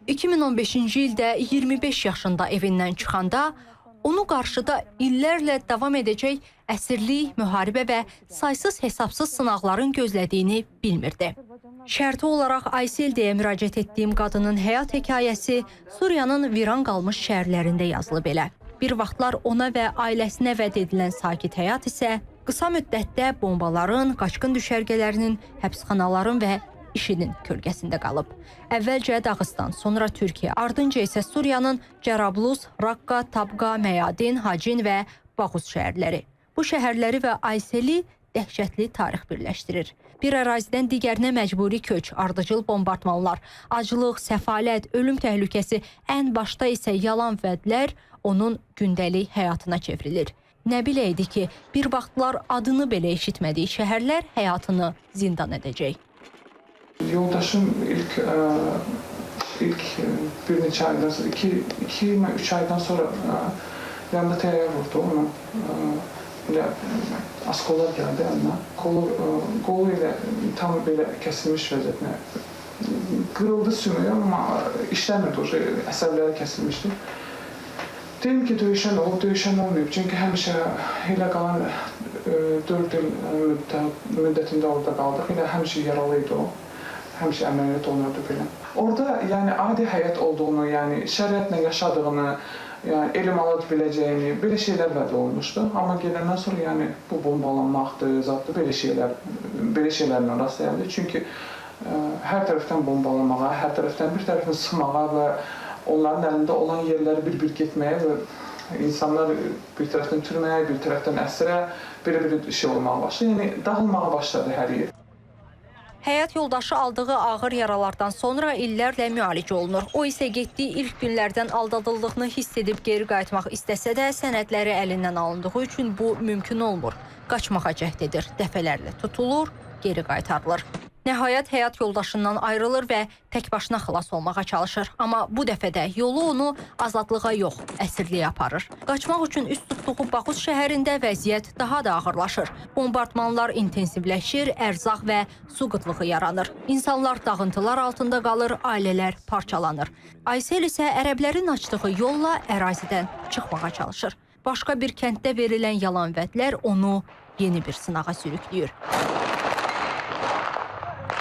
2015-ci ildə 25 yaşında evindən çıxanda onu qarşıda illərlə davam edəcək əsirlik, müharibə və saysız-hesabsız sınaqların gözlədiyini bilmirdi. Şərti olaraq Aysel deyə müraciət etdiyim qadının həyat hekayəsi Suriyanın viran qalmış şəhərlərində yazılıb belə. Bir vaxtlar ona və ailəsinə vəd edilən sakit həyat isə qısa müddətdə bombaların, qaçqın düşərgələrinin, həbsxanaların və IŞİD-in kölgəsində qalıb. Əvvəlcə Dağıstan, sonra Türkiyə, ardınca isə Suriyanın Cərablus, Raqqa, Tabqa, Məyadin, Hacin və Bağuz şəhərləri. Bu şəhərləri və Ayseli dəhşətli tarix birləşdirir. Bir ərazidən digərinə məcburi köç, ardıcıl bombardmanlar, aclıq, səfalət, ölüm təhlükəsi, ən başda isə yalan vədlər onun gündəlik həyatına çevrilir. Nə biləydi ki, bir vaxtlar adını belə eşitmədiyi şəhərlər həyatını zindan edəcək. Yoldaşım ilk bir neçə aydan sonra, 2-3 aydan sonra yanında təyyarə vurdu onu. Elə askollar gəldi yanına. Qolu ilə tam belə kəsilmiş vəziyyətlə. Qırıldı sümüyü, amma işləmirdi, əsəbləri kəsilmişdi. Dedim ki, döyüşən olub, döyüşən olmayıb. Çünki həmişə elə qalan 4 il müddətində orada qaldıq. Elə həmişə yaralı idi o. Həmişə əməliyyat olunurdu belə. Orada yəni adi həyat olduğunu, yəni şəriətlə yaşadığını, yəni elm ala biləcəyini, belə şeylər vəd olunmuşdu. Amma gedəndən sonra yəni bu bombalanmaqdır, zaddır, belə şeylərlə rastlayırdı. Çünki hər tərəfdən bombalanmağa, hər tərəfdən bir tərəfini sıxmağa və onların əlində olan yerləri bir-bir getməyə və insanlar bir tərəfdən türməyə, bir tərəfdən əsrə, belə şey olmağa başladı. Yəni dağılmağa başladı hər yer. Həyat yoldaşı aldığı ağır yaralardan sonra illərlə müalicə olunur. O isə getdiyi ilk günlərdən aldadıldığını hiss edib geri qayıtmaq istəsə də sənədləri əlindən alındığı üçün bu mümkün olmur. Qaçmağa cəhd edir, dəfələrlə tutulur, geri qaytarılır. Nəhayət həyat yoldaşından ayrılır və tək başına xilas olmağa çalışır. Amma bu dəfə də yolu onu azadlığa yox, əsirliyə aparır. Qaçmaq üçün üst tutduğu Bağuz şəhərində vəziyyət daha da ağırlaşır. Bombardmanlar intensivləşir, ərzaq və su qıtlığı yaranır. İnsanlar dağıntılar altında qalır, ailələr parçalanır. Aysel isə ərəblərin açdığı yolla ərazidən çıxmağa çalışır. Başqa bir kənddə verilən yalan vədlər onu yeni bir sınağa sürükləyir.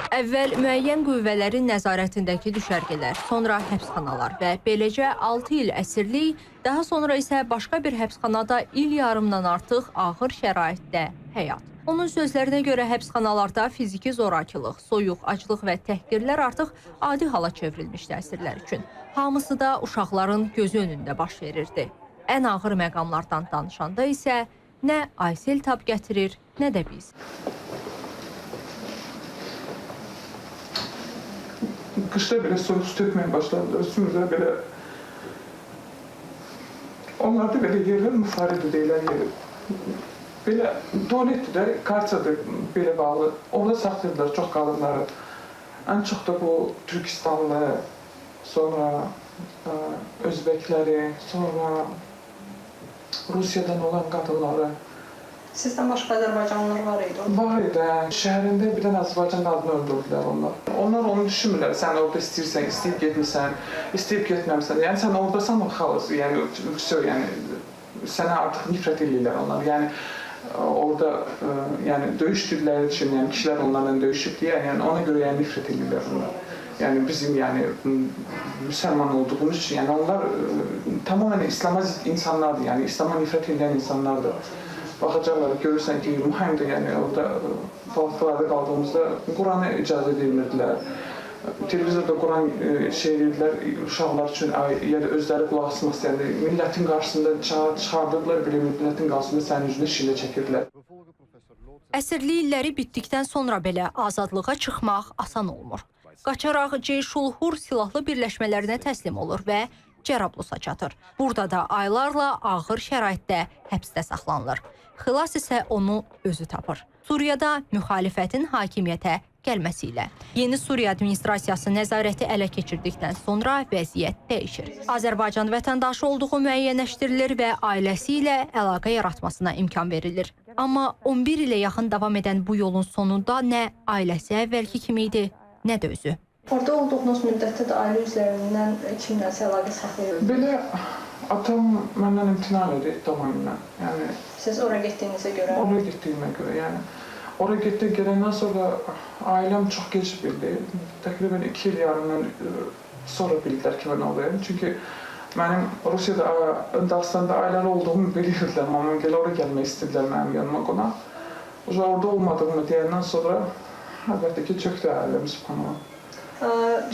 Əvvəl müəyyən qüvvələrin nəzarətindəki düşərgələr, sonra həbsxanalar və beləcə 6 il əsirlik, daha sonra isə başqa bir həbsxanada il yarımdan artıq ağır şəraitdə həyat. Onun sözlərinə görə həbsxanalarda fiziki zorakılıq, soyuq, aclıq və təhqirlər artıq adi hala çevrilmişdi əsirlər üçün. Hamısı da uşaqların gözü önündə baş verirdi. Ən ağır məqamlardan danışanda isə nə Aysel tab gətirir, nə də biz. Qışda belə soyuq su tökməyə başladılar, üstümüzə belə. Onlarda belə yerlər müfaridir deyilən yeri. Belə tualetdir də, karçadır belə bağlı. Orada saxlayırlar çox qadınları. Ən çox da bu Türkistanlı, sonra Özbəkləri, sonra Rusiyadan olan qadınları. Sizdən başqa Azərbaycanlılar var idi? Var idi. Şəhərində bir dənə Azərbaycan qadını öldürdülər onlar. Onlar onu düşünmürlər. Sən orada istəyirsən, istəyib getmirsən, istəyib getməmsən. Yəni sən oradasan o xalası, yəni sənə artıq nifrət edirlər onlar. Yəni orada yəni döyüş dilləri üçün, yəni kişilər onlarla döyüşüb deyə, yəni ona görə yəni nifrət edirlər onlar. Yəni bizim yəni müsəlman olduğumuz üçün, yəni onlar tamamilə İslama insanlardır, yəni İslama nifrət edən insanlardır. Baxacaqlar, görürsən ki, mühəmdir, yəni orada balıqlarda qaldığımızda Quranı icazə edilmirdilər. Televizorda Quran şey edirlər, uşaqlar üçün yəni özləri qulaq asmaq istəyirlər. Millətin qarşısında çıxardıqlar, belə millətin qarşısında sənin üzünə şillə çəkirdilər. Əsirlik illəri bitdikdən sonra belə azadlığa çıxmaq asan olmur. Qaçaraq Ceyşulhur silahlı birləşmələrinə təslim olur və Cərablusa çatır. Burada da aylarla ağır şəraitdə həbsdə saxlanılır. Xilas isə onu özü tapır. Suriyada müxalifətin hakimiyyətə gəlməsi ilə. Yeni Suriya administrasiyası nəzarəti ələ keçirdikdən sonra vəziyyət dəyişir. Azərbaycan vətəndaşı olduğu müəyyənləşdirilir və ailəsi ilə əlaqə yaratmasına imkan verilir. Amma 11 ilə yaxın davam edən bu yolun sonunda nə ailəsi əvvəlki kimi idi, nə də özü. Orada olduğunuz müddətdə də ailə üzvlərindən kimlərsə əlaqə saxlayırdınız? Belə atam məndən imtina edir tamamilə. Yəni Siz ora getdiyinizə görə? oraya getdiyimə görə, yəni oraya gələndən sonra ailəm çox gec bildi. Təqribən 2 il yarımdan sonra bildilər ki, mən oradayım. Çünki mənim Rusiyada, Dağıstanda ailəli olduğumu bilirdilər. Mamam gələ oraya gəlmək istədilər mənim yanıma qonaq. Orada olmadığımı deyəndən sonra əlbəttə ki, çökdü ailəm subhanallah.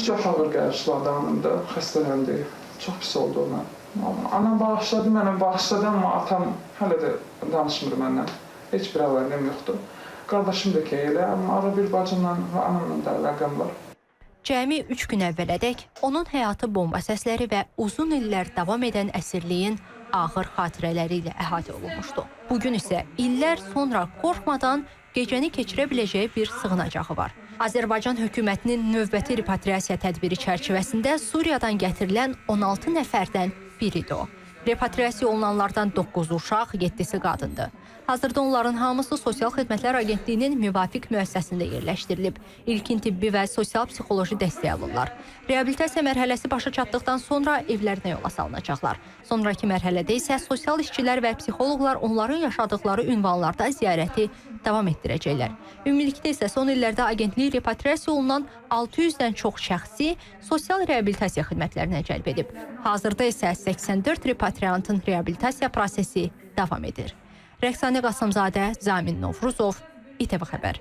Çox ağır qarşıladı anımda, xəstələndi. Çox pis oldu ona. Anam bağışladı mənə, bağışladı, amma atam hələ də danışmır məndən. Heç bir əlaqəm yoxdur. Qardaşım da ki elə, amma ara bir bacımla və anamla da əlaqəm var. Cəmi 3 gün əvvələdək onun həyatı bomba səsləri və uzun illər davam edən əsirliyin ağır xatirələri ilə əhatə olunmuşdu. Bugün isə illər sonra qorxmadan gecəni keçirə biləcəyi bir sığınacağı var. Azərbaycan hökumətinin növbəti repatriasiya tədbiri çərçivəsində Suriyadan gətirilən 16 nəfərdən biridir o. Repatriasiya olunanlardan 9 uşaq, 7-si qadındır. Hazırda onların hamısı Sosial Xidmətlər Agentliyinin müvafiq müəssisəsində yerləşdirilib. İlkin tibbi və sosial-psixoloji dəstək alırlar. Reabilitasiya mərhələsi başa çatdıqdan sonra evlərinə yola salınacaqlar. Sonrakı mərhələdə isə sosial işçilər və psixoloqlar onların yaşadıkları ünvanlarda ziyarəti davam etdirəcəklər. Ümumilikdə isə son illərdə agentlik repatriasiya olunan 600-dən çox şəxsi sosial reabilitasiya xidmətlərinə cəlb edib. Hazırda isə 84 repatriantın reabilitasiya prosesi davam edir. Rəqsanə Qasımzadə, Zamin Novruzov, İTV Xəbər.